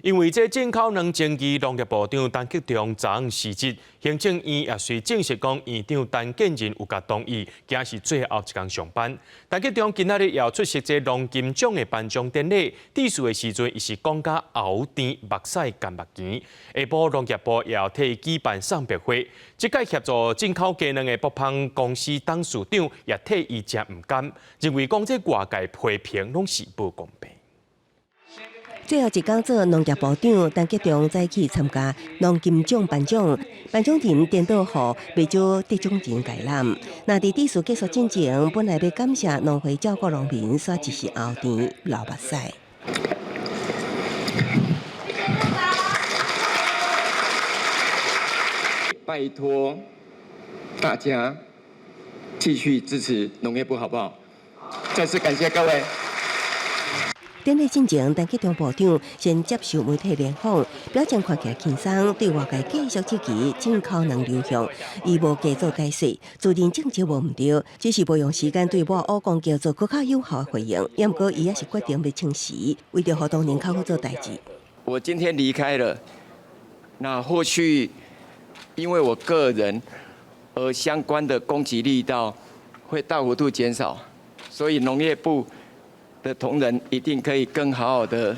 因为这进口两经济农业部长陈吉仲昨暗辞职，行政院也随证实讲，院长陈建仁有甲同意，今日是最后一天上班。陈吉仲今仔日也出席这农金奖的颁奖典礼，致辞的时阵，伊是讲甲喉甜、目屎干目甜。下晡农业部也替伊举办送别会，这届协助进口鸡卵的北芳公司董事长也替伊真唔甘，认为讲这外界批评拢是不公平。 最后一天做农业部长，陈吉仲再去参加农金奖颁奖，颁奖人颠倒予未少得奖人概览。那伫致辞结束之前，本来要感谢农会照顾农民，煞一时喉甜流目屎。拜托大家继续支持农业部，好不好？再次感谢各位。 典礼进前，陈吉仲部长先接受媒体联访，表情看起来轻松，对外界继续支持进口能流向，伊无加做解释，自认政绩无毋对，只是无用时间对我我讲叫做更较有效的回应。也毋过，伊也是决定要请辞，为着互当年较好做代志。我今天离开了，那或许因为我个人而相关的攻击力道会大幅度减少，所以农业部 的同仁一定可以更好好的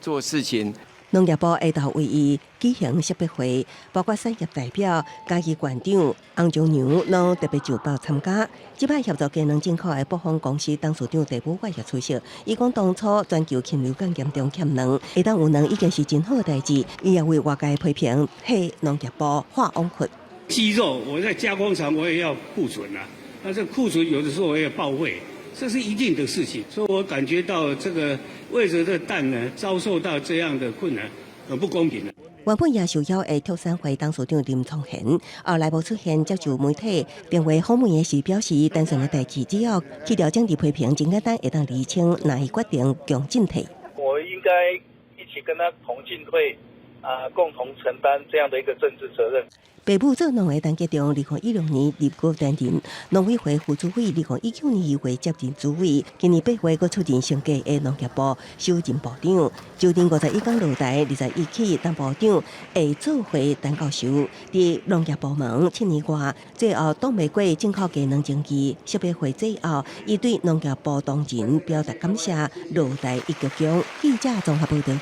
做事情。农业部下昼为伊举行识别会，包括产业代表、嘉义县长洪忠娘拢特别就报参加。这摆协助鸡卵进口的北芳公司董事长陈武伟也出席。伊讲当初全球禽流感严重欠卵，下当有卵已经是真好的代志。伊也为外界批评替农业部画网闊。鸡肉我在加工厂我也要库存啊，那这库存有的时候我也报废。 这是一定的事情，所以我感觉到这个为着这蛋呢，遭受到这样的困难，很不公平的。原本也受邀的拓产会董事长林聪贤，后来无出现接受媒体电话访问的时，表示单纯的代志，只要去掉政治批评，真简单会当厘清，哪一决定共进退。我应该一起跟他同进退，共同承担这样的一个政治责任。 爸母做农的陈吉仲，2016年入阁担任农委会副主委，2019年2月接任主委，今年8月佫出任上届的农业部首任部长。就任51天落台，21起当部长，会做回陈教授。伫农业部门7年外，最后挡袂过进口鸡卵经济识别会最后，伊对农业部同仁表达感谢，落台一鞠躬。记者综合报道。